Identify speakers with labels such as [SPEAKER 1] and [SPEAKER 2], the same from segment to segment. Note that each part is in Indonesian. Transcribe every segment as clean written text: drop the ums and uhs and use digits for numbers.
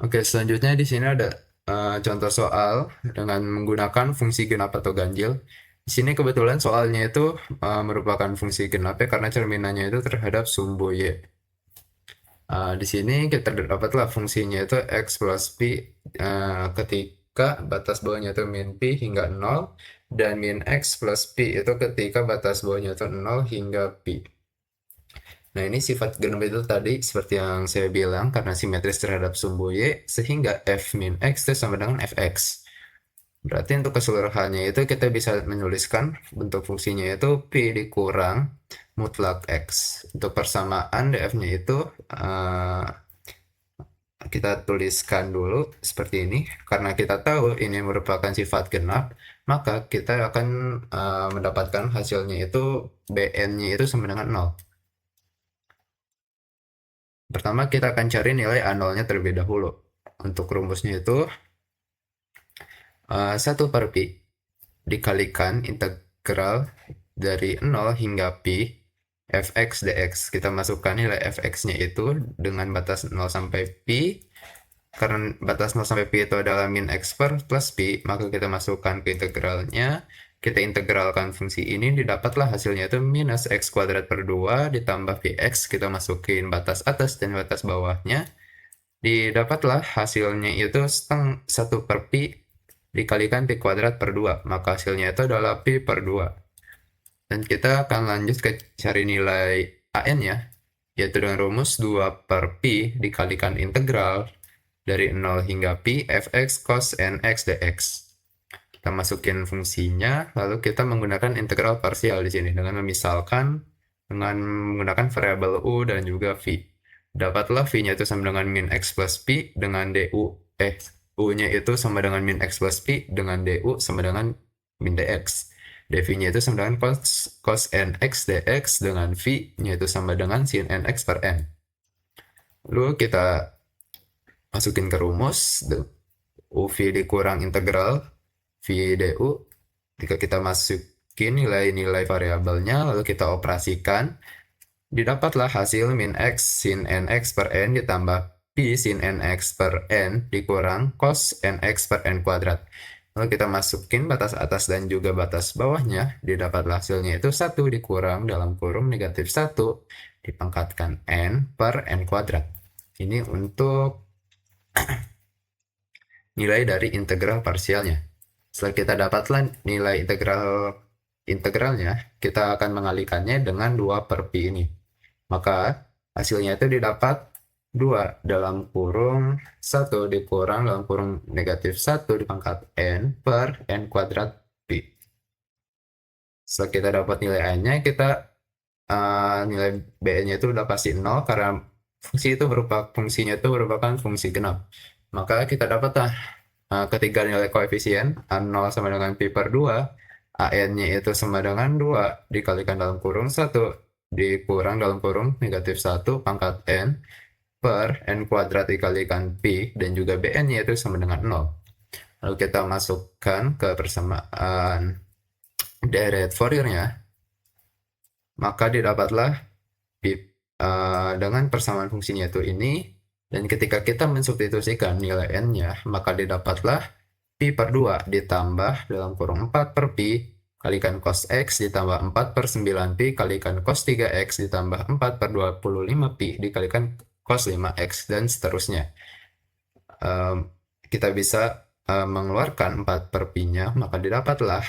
[SPEAKER 1] Oke, selanjutnya di sini ada contoh soal dengan menggunakan fungsi genap atau ganjil. Di sini kebetulan soalnya itu merupakan fungsi genap ya karena cerminannya itu terhadap sumbu Y. Di sini kita dapatlah fungsinya itu X plus Pi ketika batas bawahnya itu min Pi hingga 0 dan min X plus Pi itu ketika batas bawahnya itu 0 hingga Pi. Nah, ini sifat genap itu tadi seperti yang saya bilang karena simetris terhadap sumbu Y sehingga F min X itu sama dengan Fx. Berarti untuk keseluruhannya itu kita bisa menuliskan bentuk fungsinya itu Pi dikurang mutlak X. Untuk persamaan df-nya itu kita tuliskan dulu seperti ini. Karena kita tahu ini merupakan sifat genap, maka kita akan mendapatkan hasilnya itu Bn-nya itu sama dengan 0. Pertama kita akan cari nilai A0-nya terlebih dahulu. Untuk rumusnya itu 1 per Pi dikalikan integral dari 0 hingga Pi fx dx. Kita masukkan nilai fx-nya itu dengan batas 0 sampai Pi. Karena batas 0 sampai Pi itu adalah min x per plus Pi, maka kita masukkan ke integralnya. Kita integralkan fungsi ini, didapatlah hasilnya itu minus x kuadrat per 2 ditambah Px. Kita masukin batas atas dan batas bawahnya. Didapatlah hasilnya itu 1 per Pi dikalikan Pi kuadrat per 2. Maka hasilnya itu adalah Pi per 2. Dan kita akan lanjut ke cari nilai AN-nya, yaitu dengan rumus 2 per Pi dikalikan integral dari 0 hingga Pi fx cos nx dx. Kita masukin fungsinya, lalu kita menggunakan integral parsial di sini dengan memisalkan dengan menggunakan variabel u dan juga v. Dapatlah v-nya itu sama dengan min x plus pi dengan u-nya itu sama dengan min x plus pi dengan du sama dengan min dx. dv-nya itu sama dengan cos nx dx dengan v-nya itu sama dengan sin nx per n. Lalu kita masukin ke rumus uv dikurang integral v du. Jika kita masukin nilai-nilai variabelnya lalu kita operasikan, didapatlah hasil min x sin nx per n ditambah pi sin nx per n dikurang cos nx per n kuadrat. Lalu kita masukin batas atas dan juga batas bawahnya, didapatlah hasilnya itu 1 dikurang dalam kurung negatif 1 dipangkatkan n per n kuadrat. Ini untuk nilai dari integral parsialnya. Setelah kita dapatlah nilai integralnya, kita akan mengalihkannya dengan 2 per pi ini. Maka hasilnya itu didapat 2 dalam kurung 1 dikurang dalam kurung negatif 1 dipangkat n per n kuadrat pi. Setelah kita dapat nilai a-nya, kita nilai b-nya itu udah pasti 0 karena fungsinya itu merupakan fungsi genap. Maka kita dapatlah ketiga nilai koefisien A0 sama dengan pi per 2, AN-nya itu sama dengan 2 dikalikan dalam kurung 1 dikurang dalam kurung negatif 1 pangkat n per n kuadrat dikalikan pi dan juga Bn-nya itu sama dengan 0. Lalu kita masukkan ke persamaan deret Fourier-nya, maka didapatlah pi dengan persamaan fungsinya itu ini. Dan ketika kita mensubstitusikan nilai n-nya, maka didapatlah pi per 2 ditambah dalam kurung 4 per pi kalikan cos x ditambah 4 per 9 pi kalikan cos 3x ditambah 4 per 25 pi dikalikan cos 5x dan seterusnya. Kita bisa mengeluarkan 4 per pi-nya, maka didapatlah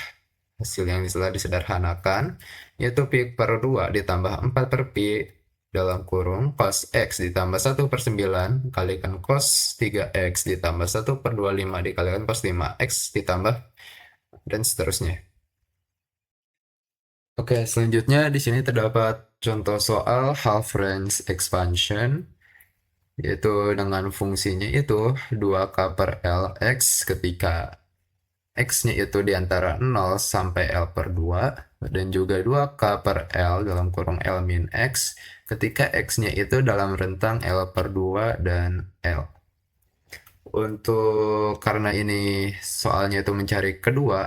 [SPEAKER 1] hasil yang telah disederhanakan, yaitu pi per 2 ditambah 4 per pi dalam kurung cos x ditambah 1 per 9 kalikan cos 3x ditambah 1 per 25 dikalikan cos 5x ditambah dan seterusnya. Oke, selanjutnya di sini terdapat contoh soal half range expansion, yaitu dengan fungsinya itu 2k per L x ketika x-nya itu di antara 0 sampai L per 2 dan juga 2k per L dalam kurung L min x ketika x-nya itu dalam rentang L per 2 dan L. Untuk karena ini soalnya itu mencari kedua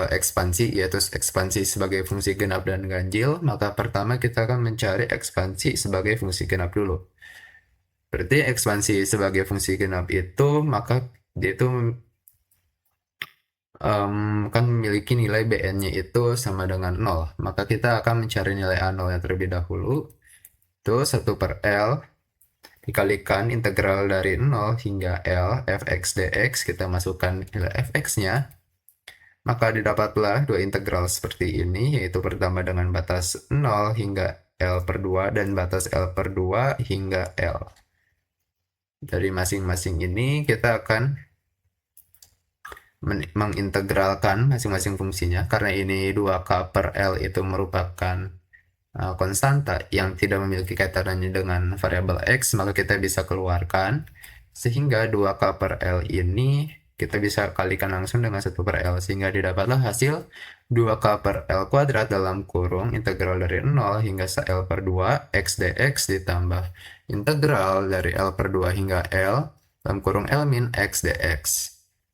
[SPEAKER 1] ekspansi, yaitu ekspansi sebagai fungsi genap dan ganjil, maka pertama kita akan mencari ekspansi sebagai fungsi genap dulu. Berarti ekspansi sebagai fungsi genap itu, maka dia itu kan memiliki nilai bn-nya itu sama dengan 0. Maka kita akan mencari nilai a0 yang terlebih dahulu. Itu 1 per L dikalikan integral dari 0 hingga L fx dx. Kita masukkan nilai fx-nya. Maka didapatlah dua integral seperti ini, yaitu pertama dengan batas 0 hingga L per 2 dan batas L per 2 hingga L. Dari masing-masing ini kita akan mengintegralkan masing-masing fungsinya, karena ini 2K per L itu merupakan konstanta yang tidak memiliki kaitannya dengan variabel X, maka kita bisa keluarkan, sehingga 2K per L ini kita bisa kalikan langsung dengan 1 per L, sehingga didapatlah hasil 2K per L kuadrat dalam kurung integral dari 0 hingga L per 2 X dx ditambah integral dari L per 2 hingga L dalam kurung L min X dx.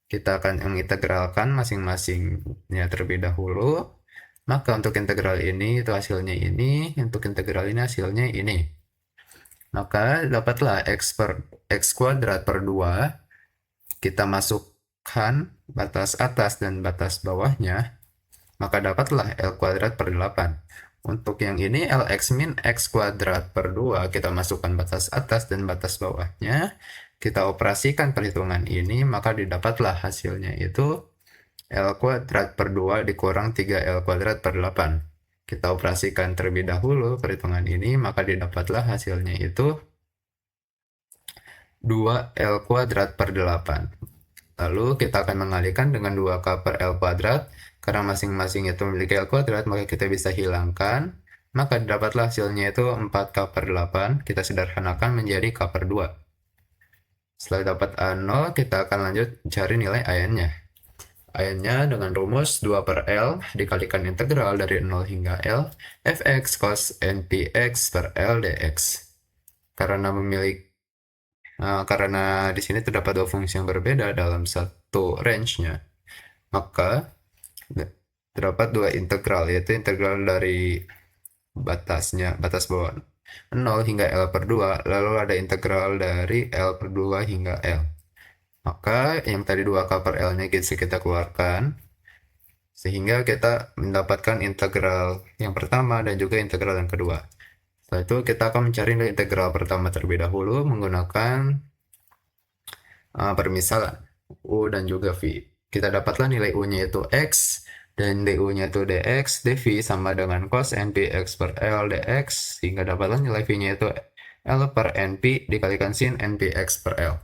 [SPEAKER 1] Kita akan mengintegralkan masing-masingnya terlebih dahulu. Maka untuk integral ini itu hasilnya ini, untuk integral ini hasilnya ini. Maka dapatlah x kuadrat per 2. Kita masukkan batas atas dan batas bawahnya. Maka dapatlah L kuadrat per 8. Untuk yang ini Lx min x kuadrat per 2. Kita masukkan batas atas dan batas bawahnya. Kita operasikan perhitungan ini, maka didapatlah hasilnya itu L kuadrat per 2 dikurang 3L kuadrat per 8. Kita operasikan terlebih dahulu perhitungan ini, maka didapatlah hasilnya itu 2L kuadrat per 8. Lalu kita akan mengalihkan dengan 2K per L kuadrat. Karena masing-masing itu memiliki L kuadrat, maka kita bisa hilangkan. Maka didapatlah hasilnya itu 4K per 8. Kita sederhanakan menjadi K per 2. Setelah dapat A0, kita akan lanjut cari nilai AN-nya. AN-nya dengan rumus 2 per L dikalikan integral dari 0 hingga L fx cos npx per L dx. Karena di sini terdapat dua fungsi yang berbeda dalam satu range-nya, maka terdapat dua integral, yaitu integral dari batas bawah 0 hingga L per 2, lalu ada integral dari L per 2 hingga L. Maka yang tadi 2K per L-nya kita keluarkan, sehingga kita mendapatkan integral yang pertama dan juga integral yang kedua. Setelah itu kita akan mencari nilai integral pertama terlebih dahulu menggunakan permisalan U dan juga V. Kita dapatlah nilai U-nya itu X, dan du-nya itu dx, dv sama dengan cos npx per L dx, sehingga dapatlah nilai v-nya itu L per np dikalikan sin npx per L.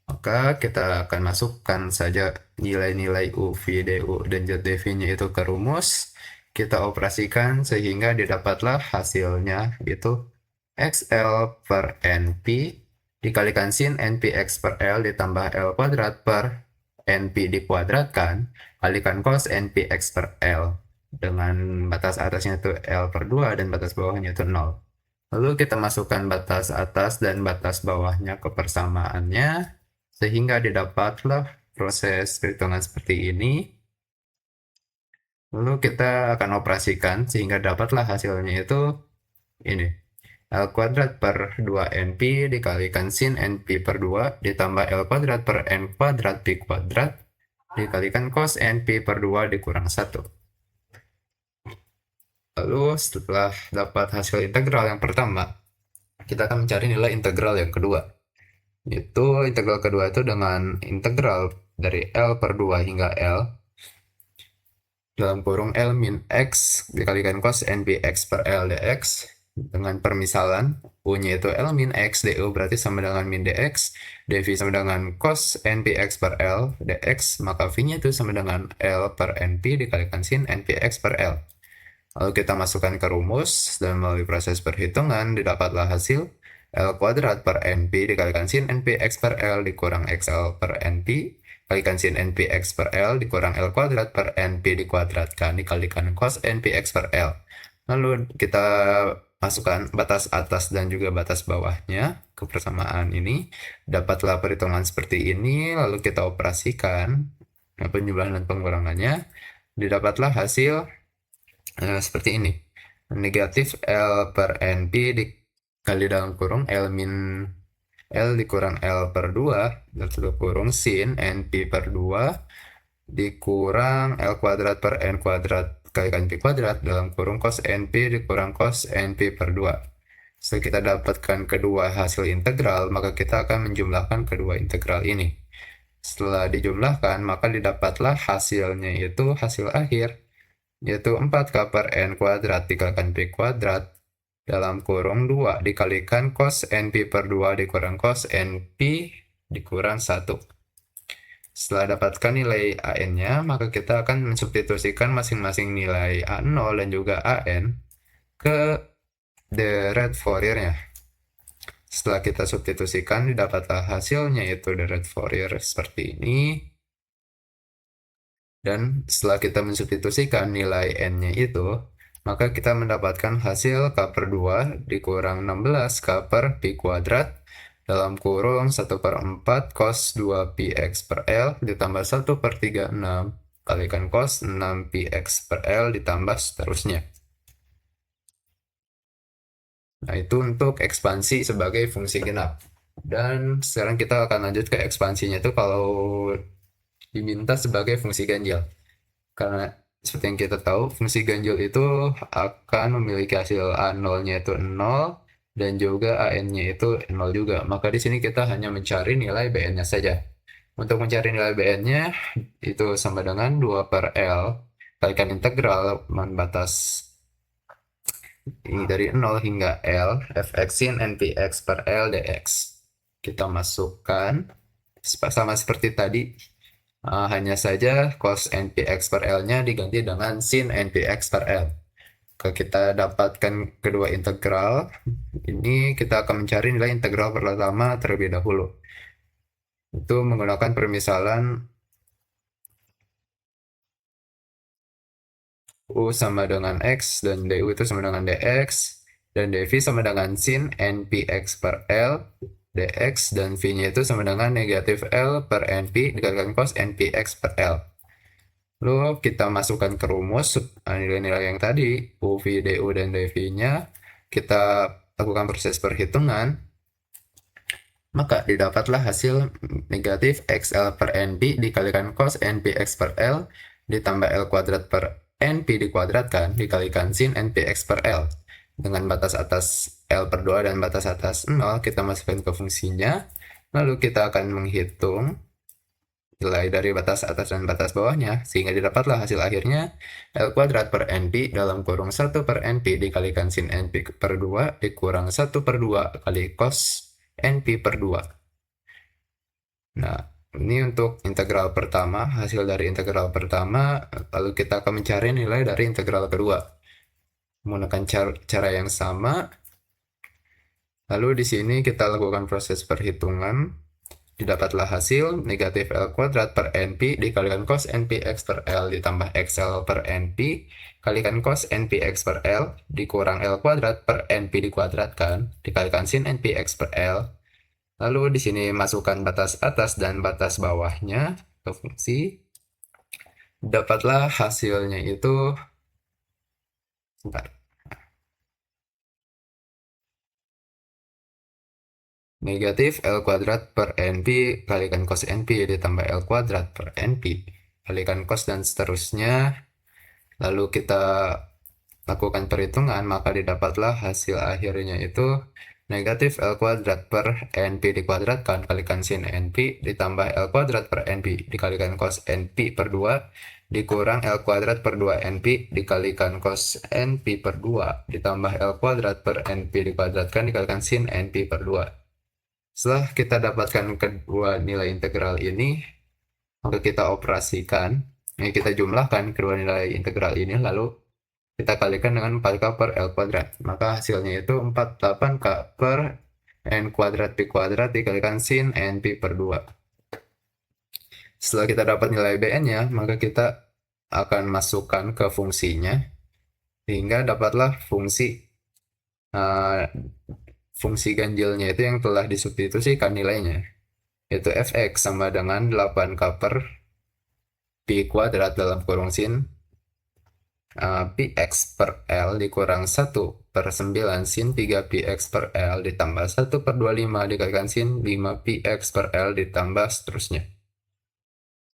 [SPEAKER 1] Maka kita akan masukkan saja nilai-nilai u, v, du, dan dv-nya itu ke rumus. Kita operasikan sehingga didapatlah hasilnya itu xl per np dikalikan sin npx per L ditambah L kuadrat per np dikuadratkan kalikan cos npx per L dengan batas atasnya itu L per 2 dan batas bawahnya itu 0. Lalu kita masukkan batas atas dan batas bawahnya ke persamaannya sehingga didapatlah proses perhitungan seperti ini. Lalu kita akan operasikan sehingga dapatlah hasilnya itu ini. L kuadrat per 2np dikalikan sin np per 2 ditambah L kuadrat per n kuadrat p kuadrat dikalikan cos np per 2 dikurang 1. Lalu setelah dapat hasil integral yang pertama, kita akan mencari nilai integral yang kedua. Itu integral kedua itu dengan integral dari L per 2 hingga L dalam kurung L min X dikalikan cos npx per L dx dengan permisalan U-nya itu L min X du berarti sama dengan min dx, dv sama dengan cos npx per L dx, maka v-nya itu sama dengan L per np dikalikan sin npx per L. Lalu kita masukkan ke rumus dan melalui proses perhitungan didapatlah hasil L kuadrat per np dikalikan sin npx per L dikurang xl per np kalikan sin npx per L dikurang L kuadrat per np dikuadratkan dikalikan cos npx per L. Lalu kita masukkan batas atas dan juga batas bawahnya ke persamaan ini. Dapatlah perhitungan seperti ini, lalu kita operasikan penjumlahan dan pengurangannya. Didapatlah hasil seperti ini. Negatif L per np dikali dalam kurung L min L dikurang L per 2 tertutup kurung sin NP per 2 dikurang L kuadrat per N kuadrat kalikan P kuadrat dalam kurung cos NP dikurang cos NP per 2. Setelah kita dapatkan kedua hasil integral, maka kita akan menjumlahkan kedua integral ini. Setelah dijumlahkan, maka didapatlah hasilnya itu hasil akhir, yaitu 4K per N kuadrat dikalikan P kuadrat dalam kurung 2 dikalikan cos NP per 2 dikurang cos NP dikurang 1. Setelah dapatkan nilai AN-nya, maka kita akan mensubstitusikan masing-masing nilai A0 dan juga AN ke deret Fourier-nya. Setelah kita substitusikan, didapatlah hasilnya yaitu deret Fourier seperti ini. Dan setelah kita mensubstitusikan nilai N-nya itu, maka kita mendapatkan hasil K per 2 dikurang 16 K per Pi kuadrat dalam kurung 1 per 4 cos 2 Px per L ditambah 1 per 36 kalikan cos 6 Px per L ditambah seterusnya. Nah, itu untuk ekspansi sebagai fungsi genap. Dan sekarang kita akan lanjut ke ekspansinya itu kalau diminta sebagai fungsi ganjil. Karena seperti yang kita tahu, fungsi ganjil itu akan memiliki hasil A0-nya itu 0 dan juga AN-nya itu 0 juga. Maka di sini kita hanya mencari nilai BN-nya saja. Untuk mencari nilai BN-nya itu sama dengan 2 per L kalikan integral batas ini dari 0 hingga L fx sin npx per L dx. Kita masukkan sama seperti tadi, hanya saja cos npx per L-nya diganti dengan sin npx per L. Kalau kita dapatkan kedua integral, ini kita akan mencari nilai integral pertama terlebih dahulu. Itu menggunakan permisalan U sama dengan X dan DU itu sama dengan DX dan DV sama dengan sin NPX per L DX dan V-nya itu sama dengan negatif L per NP dikalikan cos NPX per L. Lalu kita masukkan ke rumus nilai-nilai yang tadi UV, DU, dan DV-nya, kita lakukan proses perhitungan, maka didapatlah hasil negatif XL per NP dikalikan cos NPX per L ditambah L kuadrat per NP dikuadratkan dikalikan sin NPX per L. Dengan batas atas L per 2 dan batas atas 0, kita masukkan ke fungsinya. Lalu kita akan menghitung nilai dari batas atas dan batas bawahnya, sehingga didapatlah hasil akhirnya L kuadrat per NP dalam kurung 1 per NP dikalikan sin NP per 2 dikurang 1 per 2 kali cos NP per 2. Nah, ini untuk integral pertama, hasil dari integral pertama, lalu kita akan mencari nilai dari integral kedua. Menggunakan cara yang sama, lalu di sini kita lakukan proses perhitungan, didapatlah hasil negatif L kuadrat per NP dikalikan cos NPX per L ditambah XL per NP kalikan cos NPX per L dikurang L kuadrat per NP dikuadratkan dikalikan sin NPX per L. Lalu di sini masukkan batas atas dan batas bawahnya ke fungsi. Dapatlah hasilnya itu negatif L kuadrat per NP kalikan cos NP ditambah L kuadrat per NP kalikan cos dan seterusnya. Lalu kita lakukan perhitungan, maka didapatlah hasil akhirnya itu negatif L kuadrat per NP dikuadratkan kalikan sin NP ditambah L kuadrat per NP dikalikan cos NP per 2 dikurang L kuadrat per 2 NP dikalikan cos NP per 2 ditambah L kuadrat per NP dikuadratkan dikalikan sin NP per 2. Setelah kita dapatkan kedua nilai integral ini, maka kita operasikan, kita jumlahkan kedua nilai integral ini, lalu kita kalikan dengan 4K per L kuadrat. Maka hasilnya itu 48K per N kuadrat Pi kuadrat dikalikan sin NP per 2. Setelah kita dapat nilai BN-nya, maka kita akan masukkan ke fungsinya, sehingga dapatlah fungsi ganjilnya itu yang telah disubstitusikan nilainya, yaitu fx sama dengan 8K per Pi kuadrat dalam kurung sin Px per L dikurang 1/9 sin 3 Px per L ditambah 1/25 dikalikan sin 5 Px per L ditambah seterusnya.